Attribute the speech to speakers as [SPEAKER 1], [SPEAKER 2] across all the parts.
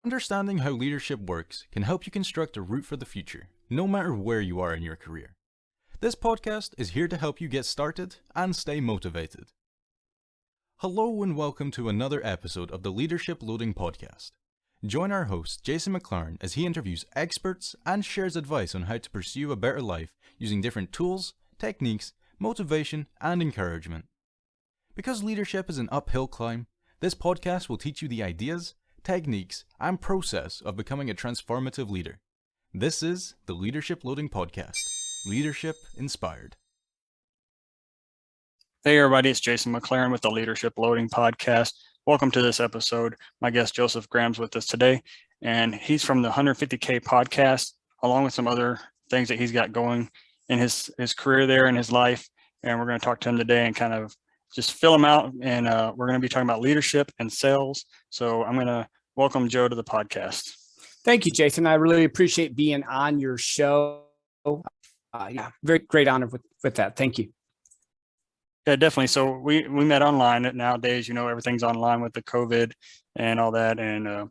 [SPEAKER 1] Understanding how leadership works can help you construct a route for the future, no matter where you are in your career. This podcast is here to help you get started and stay motivated. Hello and welcome to another episode of the Leadership Loading Podcast. Join our host, Jason McClaren, as he interviews experts and shares advice on how to pursue a better life using different tools, techniques, motivation, and encouragement. Because leadership is an uphill climb, this podcast will teach you the ideas, techniques, and process of becoming a transformative leader. This is the Leadership Loading Podcast. Leadership Inspired.
[SPEAKER 2] Hey everybody, it's Jason McClaren with the Leadership Loading Podcast. Welcome to this episode. My guest Joseph Graham's with us today, and he's from the 150K podcast, along with some other things that he's got going in his career there in his life. And we're going to talk to him today and kind of just fill him out. And we're going to be talking about leadership and sales. So I'm going to welcome Joe to the podcast.
[SPEAKER 3] Thank you, Jason. I really appreciate being on your show. Very great honor with that. Thank you.
[SPEAKER 2] Yeah, definitely. So we met online. Nowadays, everything's online with the COVID and all that. And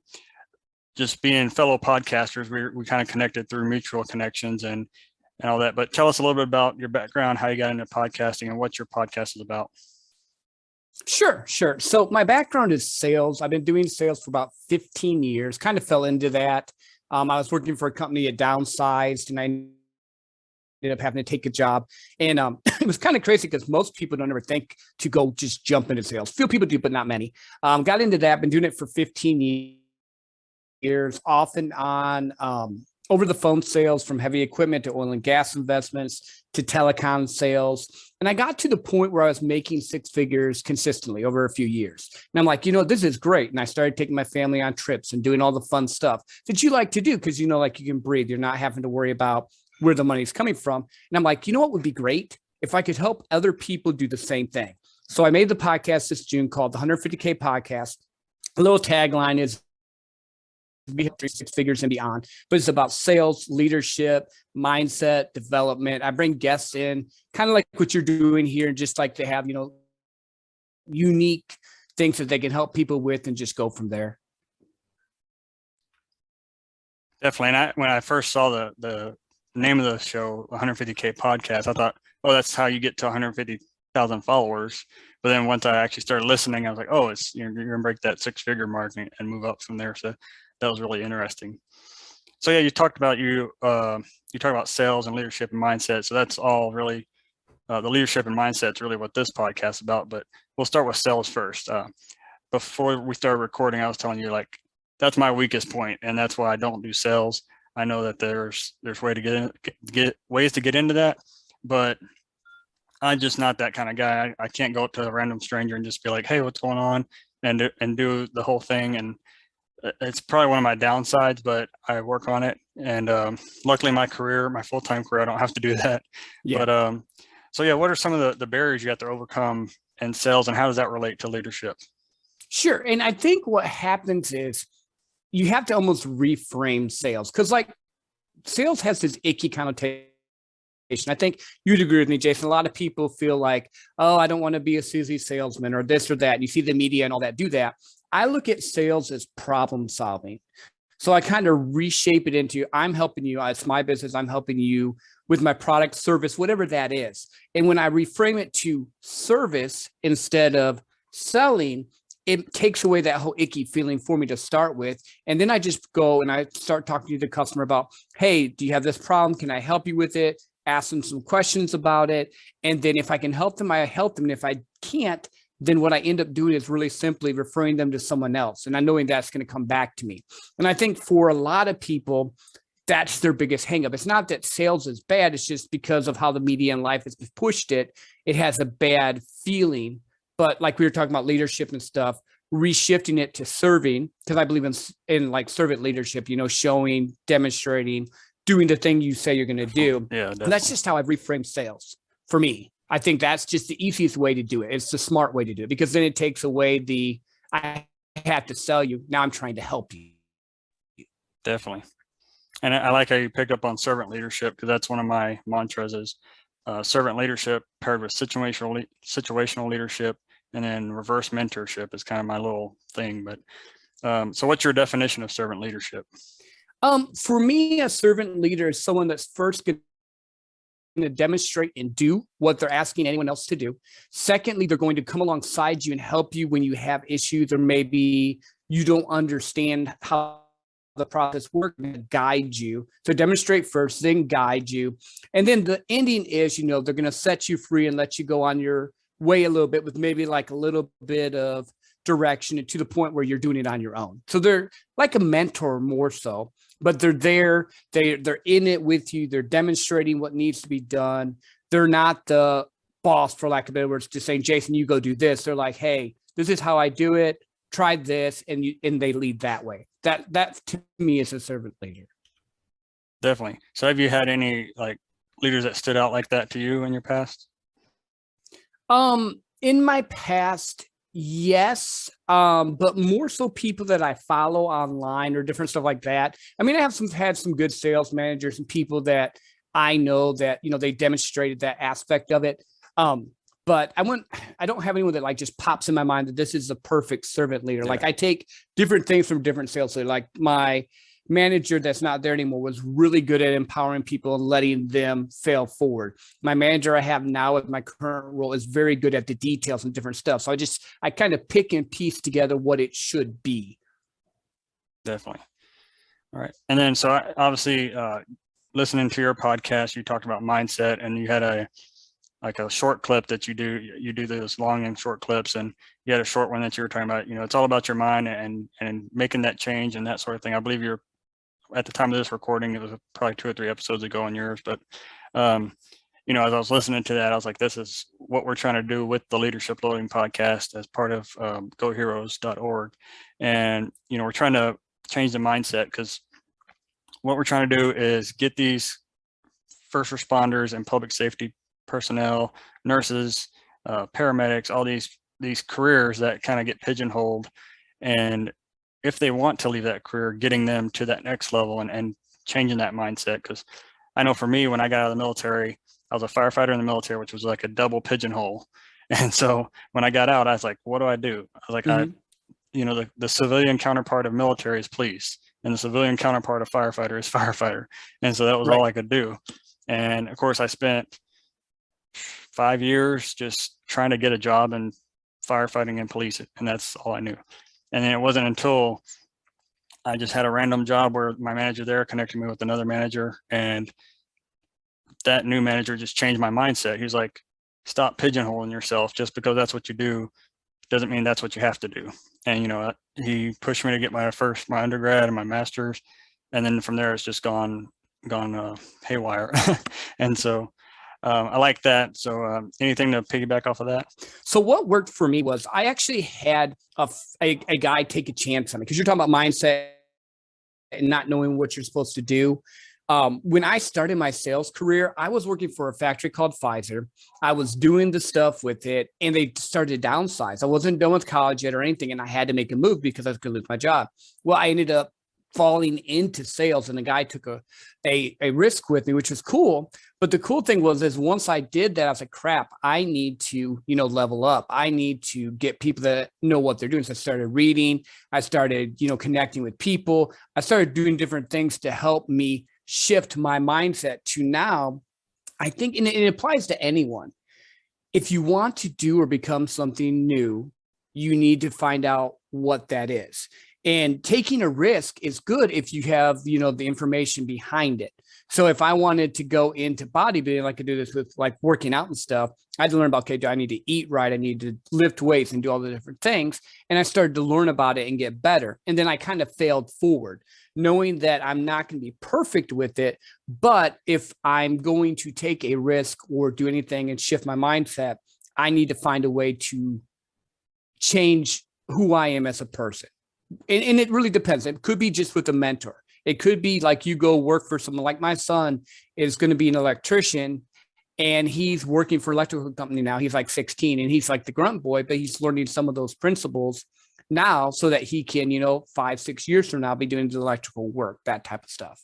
[SPEAKER 2] just being fellow podcasters, we kind of connected through mutual connections and all that. But tell us a little bit about your background, how you got into podcasting, and what your podcast is about.
[SPEAKER 3] Sure. So my background is sales. I've been doing sales for about 15 years, kind of fell into that. I was working for a company that downsized, and I ended up having to take a job. And it was kind of crazy because most people don't ever think to go just jump into sales. Few people do, but not many. Got into that, been doing it for 15 years, off and on, over the phone sales, from heavy equipment to oil and gas investments to telecom sales. And I got to the point where I was making six figures consistently over a few years. And I'm like, this is great. And I started taking my family on trips and doing all the fun stuff that you like to do because, you can breathe. You're not having to worry about where the money's coming from. And I'm like, what would be great if I could help other people do the same thing? So I made the podcast this June called the 150K Podcast. A little tagline is we have 6 figures and beyond, but it's about sales, leadership, mindset, development. I bring guests in, kind of like what you're doing here, just like to have, unique things that they can help people with and just go from there.
[SPEAKER 2] Definitely. And when I first saw the name of the show, 150K Podcast, I thought, oh, that's how you get to 150,000 followers. But then once I actually started listening, I was like, oh, it's you're going to break that 6-figure mark and move up from there. So that was really interesting. So yeah, you talked about sales and leadership and mindset. So that's all really the leadership and mindset is really what this podcast is about. But we'll start with sales first. Before we started recording, I was telling you that's my weakest point, and that's why I don't do sales. I know that there's ways to get into that, but I'm just not that kind of guy. I can't go up to a random stranger and just be like, hey, what's going on, and do the whole thing. And it's probably one of my downsides, but I work on it. And luckily my full-time career, I don't have to do that. Yeah. But so yeah, what are some of the barriers you have to overcome in sales, and how does that relate to leadership?
[SPEAKER 3] Sure. And I think what happens is you have to almost reframe sales, because sales has this icky connotation. I think you'd agree with me, Jason. A lot of people feel like, oh, I don't want to be a Susie salesman or this or that. And you see the media and all that do that. I look at sales as problem solving. So I kind of reshape it into, I'm helping you. It's my business. I'm helping you with my product, service, whatever that is. And when I reframe it to service instead of selling, it takes away that whole icky feeling for me to start with. And then I just go and I start talking to the customer about, hey, do you have this problem? Can I help you with it? Ask them some questions about it. And then if I can help them, I help them. And if I can't, then what I end up doing is really simply referring them to someone else. And I knowing that's going to come back to me. And I think for a lot of people, that's their biggest hangup. It's not that sales is bad. It's just because of how the media and life has pushed it. It has a bad feeling. But like we were talking about leadership and stuff, reshifting it to serving, because I believe in servant leadership, showing, demonstrating, doing the thing you say you're going to do. Yeah, and that's just how I've reframed sales for me. I think that's just the easiest way to do it. It's the smart way to do it, because then it takes away I have to sell you. Now I'm trying to help you.
[SPEAKER 2] Definitely. And I like how you picked up on servant leadership, because that's one of my mantras is servant leadership paired with situational leadership, and then reverse mentorship is kind of my little thing. But So what's your definition of servant leadership?
[SPEAKER 3] For me, a servant leader is someone that's first going to demonstrate and do what they're asking anyone else to do. Secondly, they're going to come alongside you and help you when you have issues, or maybe you don't understand how the process works, and guide you. So demonstrate first, then guide you. And then the ending is, they're going to set you free and let you go on your way a little bit with maybe like a little bit of direction to the point where you're doing it on your own. So they're like a mentor more so, but they're there. They're in it with you. They're demonstrating what needs to be done. They're not the boss, for lack of better words, just saying, Jason, you go do this. They're like, hey, this is how I do it. Try this, and they lead that way. That to me is a servant leader.
[SPEAKER 2] Definitely. So have you had any like leaders that stood out like that to you in your past?
[SPEAKER 3] In my past, yes. But more so people that I follow online or different stuff like that. I mean, I have had some good sales managers and people that I know that, they demonstrated that aspect of it. But I don't have anyone that like just pops in my mind that this is the perfect servant leader. Yeah. Like I take different things from different sales leaders. Like my manager that's not there anymore was really good at empowering people and letting them fail forward. My manager I have now with my current role is very good at the details and different stuff. So I kind of pick and piece together what it should be.
[SPEAKER 2] Definitely. All right. And then, so obviously listening to your podcast, you talked about mindset, and you had a short clip that you do those long and short clips, and you had a short one that you were talking about, it's all about your mind and making that change and that sort of thing. I believe you're, at the time of this recording, it was probably 2 or 3 episodes ago on yours, but as I was listening to that, I was like, this is what we're trying to do with the Leadership Loading podcast as part of goheroes.org. And, we're trying to change the mindset, because what we're trying to do is get these first responders and public safety personnel, nurses, paramedics, all these careers that kind of get pigeonholed, and if they want to leave that career, getting them to that next level and changing that mindset. Because I know for me, when I got out of the military, I was a firefighter in the military, which was like a double pigeonhole. And so when I got out, I was like, what do I do? I was like, the civilian counterpart of military is police, and the civilian counterpart of firefighter is firefighter. And so that was all I could do. And of course, I spent 5 years just trying to get a job in firefighting and police, and that's all I knew. And then it wasn't until I just had a random job where my manager there connected me with another manager, and that new manager just changed my mindset. He was like, stop pigeonholing yourself. Just because that's what you do doesn't mean that's what you have to do. And he pushed me to get my undergrad and my master's, and then from there it's just gone haywire. And so I like that. So anything to piggyback off of that?
[SPEAKER 3] So what worked for me was I actually had a guy take a chance on me, because you're talking about mindset and not knowing what you're supposed to do. When I started my sales career, I was working for a factory called Pfizer. I was doing the stuff with it, and they started to downsize. I wasn't done with college yet or anything, and I had to make a move because I was going to lose my job. Well, I ended up falling into sales, and the guy took a risk with me, which was cool. But the cool thing is once I did that, I was like, crap, I need to, level up. I need to get people that know what they're doing. So I started reading. I started, connecting with people. I started doing different things to help me shift my mindset to now. I think, and it applies to anyone. If you want to do or become something new, you need to find out what that is. And taking a risk is good if you have, the information behind it. So if I wanted to go into bodybuilding, I could do this with like working out and stuff. I had to learn about, okay, do I need to eat right? I need to lift weights and do all the different things. And I started to learn about it and get better. And then I kind of failed forward, knowing that I'm not going to be perfect with it. But if I'm going to take a risk or do anything and shift my mindset, I need to find a way to change who I am as a person. And it really depends. It could be just with a mentor. It could be like you go work for someone, like my son is going to be an electrician, and he's working for an electrical company now. He's like 16, and he's like the grunt boy, but he's learning some of those principles now so that he can, 5-6 years from now be doing the electrical work, that type of stuff.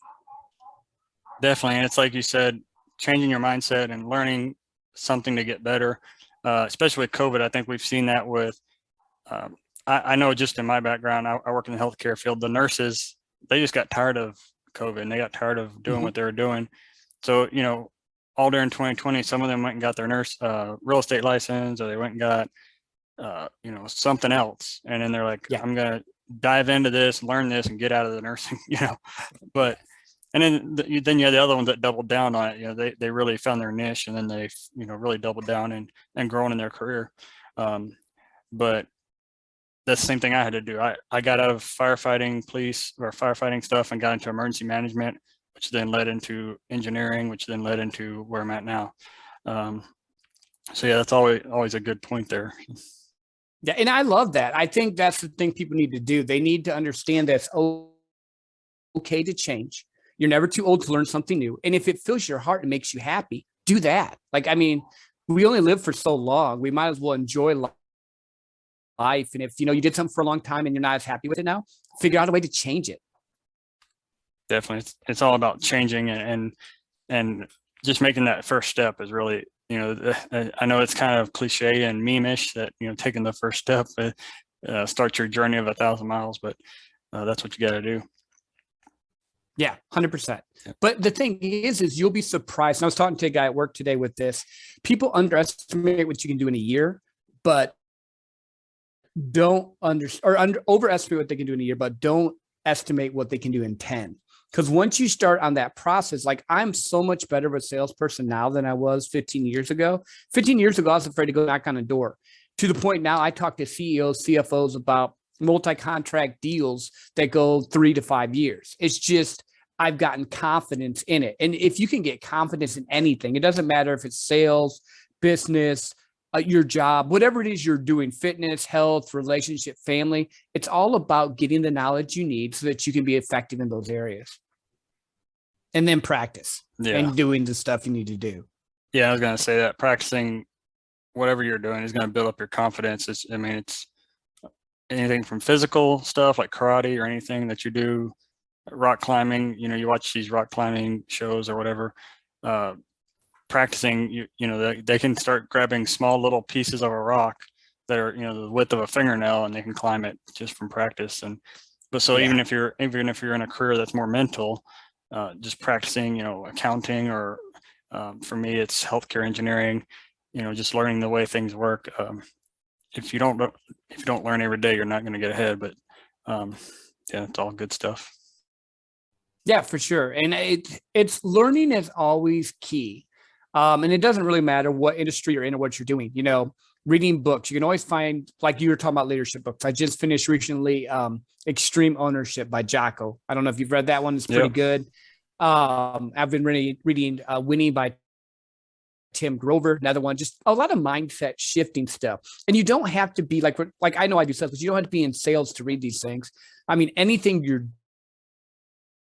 [SPEAKER 2] Definitely. And it's like you said, changing your mindset and learning something to get better, especially with COVID. I think we've seen that with I know just in my background, I work in the healthcare field. The nurses, they just got tired of COVID and they got tired of doing what they were doing. So, all during 2020, some of them went and got their real estate license, or they went and got, something else. And then they're like, I'm going to dive into this, learn this, and get out of the nursing, but, and then you had the other ones that doubled down on it. They really found their niche, and then they, really doubled down and grown in their career. But that's the same thing I had to do. I got out of firefighting stuff and got into emergency management, which then led into engineering, which then led into where I'm at now. So yeah, that's always a good point there.
[SPEAKER 3] Yeah, and I love that. I think that's the thing people need to do. They need to understand that it's okay to change. You're never too old to learn something new. And if it fills your heart and makes you happy, do that. Like, I mean, we only live for so long. We might as well enjoy life. And if, you did something for a long time and you're not as happy with it now, figure out a way to change it.
[SPEAKER 2] Definitely. It's all about changing and just making that first step is really, I know it's kind of cliche and meme-ish that, taking the first step starts your journey of 1,000 miles, but that's what you got to do.
[SPEAKER 3] Yeah, 100%. Yeah. But the thing is you'll be surprised. And I was talking to a guy at work today with this. People underestimate what you can do in a year, but don't overestimate what they can do in a year, but don't estimate what they can do in 10. Because once you start on that process, like I'm so much better of a salesperson now than I was 15 years ago. 15 years ago, I was afraid to go knock on a door. To the point now, I talk to CEOs, CFOs about multi-contract deals that go 3 to 5 years. It's just, I've gotten confidence in it. And if you can get confidence in anything, it doesn't matter if it's sales, business, your job, whatever it is you're doing, fitness, health, relationship, family, it's all about getting the knowledge you need so that you can be effective in those areas. And then practice and doing the stuff you need to do.
[SPEAKER 2] Yeah, I was going to say that practicing whatever you're doing is going to build up your confidence. It's anything from physical stuff like karate or anything that you do, rock climbing, you watch these rock climbing shows or whatever, practicing, they can start grabbing small little pieces of a rock that are, the width of a fingernail, and they can climb it just from practice. Even if you're in a career that's more mental, just practicing, accounting, or for me, it's healthcare engineering, just learning the way things work. If you don't learn every day, you're not going to get ahead, but it's all good stuff.
[SPEAKER 3] Yeah, for sure. And it's learning is always key. And it doesn't really matter what industry you're in or what you're doing, reading books. You can always find, like you were talking about, leadership books. I just finished recently Extreme Ownership by Jocko. I don't know if you've read that one. It's pretty good. I've been reading Winning by Tim Grover, another one, just a lot of mindset shifting stuff. And you don't have to be like I know I do sales, but you don't have to be in sales to read these things. I mean, anything you're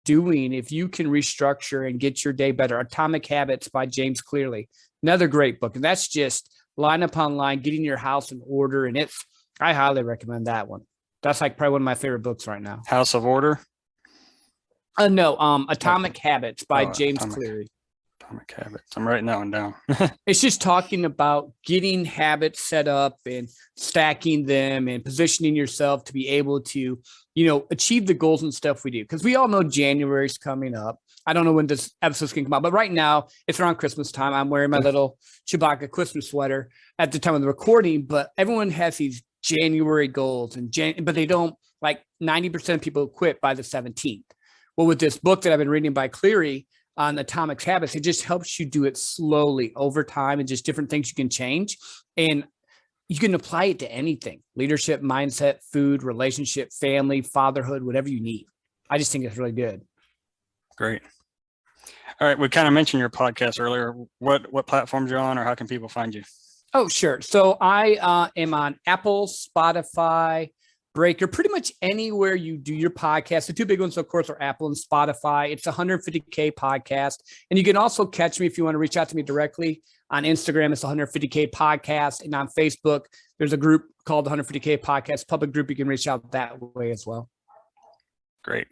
[SPEAKER 3] doing, if you can restructure and get your day better. Atomic Habits by James Clearly, another great book. And that's just line upon line, getting your house in order. And I highly recommend that one. That's like probably one of my favorite books right now.
[SPEAKER 2] House of Order?
[SPEAKER 3] No, Atomic Habits by James Clearly.
[SPEAKER 2] Atomic Habits. I'm writing that one down.
[SPEAKER 3] It's just talking about getting habits set up and stacking them and positioning yourself to be able to, achieve the goals and stuff we do. Because we all know January's coming up. I don't know when this episode's going to come out, but right now it's around Christmas time. I'm wearing my little Chewbacca Christmas sweater at the time of the recording, but everyone has these January goals but they don't, like 90% of people quit by the 17th. Well, with this book that I've been reading by Cleary on Atomic Habits, it just helps you do it slowly over time and just different things you can change. And you can apply it to anything: leadership, mindset, food, relationship, family, fatherhood, whatever you need. I just think it's really good.
[SPEAKER 2] Great. All right. We kind of mentioned your podcast earlier. What platforms you're on, or how can people find you?
[SPEAKER 3] Oh, sure. So I am on Apple, Spotify, Breaker, pretty much anywhere you do your podcast. The two big ones, of course, are Apple and Spotify. It's 150K podcast. And you can also catch me if you want to reach out to me directly on Instagram. It's 150K podcast. And on Facebook, there's a group called the 150K podcast, public group. You can reach out that way as well.
[SPEAKER 2] Great.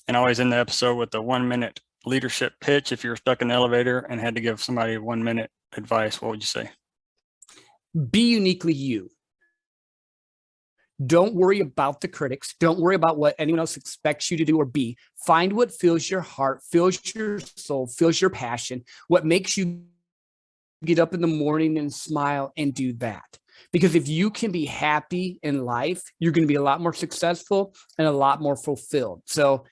[SPEAKER 2] And always in the episode with the 1-minute leadership pitch. If you're stuck in the elevator and had to give somebody 1 minute advice, what would you say?
[SPEAKER 3] Be uniquely you. Don't worry about the critics. Don't worry about what anyone else expects you to do or be. Find what fills your heart, fills your soul, fills your passion, what makes you get up in the morning and smile and do that. Because if you can be happy in life, you're going to be a lot more successful and a lot more fulfilled. So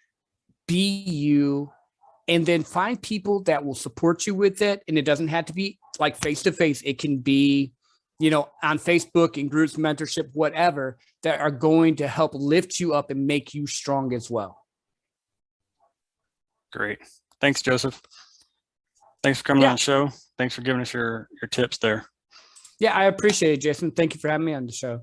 [SPEAKER 3] be you, and then find people that will support you with it. And it doesn't have to be like face to face. It can be, on Facebook and groups, mentorship, whatever, that are going to help lift you up and make you strong as well.
[SPEAKER 2] Great. Thanks, Joseph. Thanks for coming on the show. Thanks for giving us your tips there.
[SPEAKER 3] Yeah, I appreciate it, Jason. Thank you for having me on the show.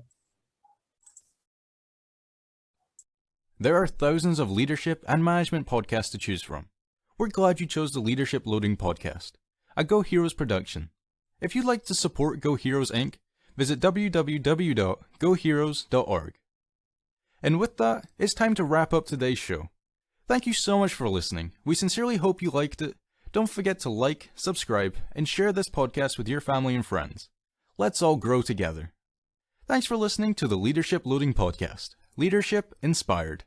[SPEAKER 1] There are thousands of leadership and management podcasts to choose from. We're glad you chose the Leadership Loading podcast, a Go Heroes production. If you'd like to support Go Heroes Inc., visit www.goheroes.org. And with that, it's time to wrap up today's show. Thank you so much for listening. We sincerely hope you liked it. Don't forget to like, subscribe, and share this podcast with your family and friends. Let's all grow together. Thanks for listening to the Leadership Loading podcast. Leadership inspired.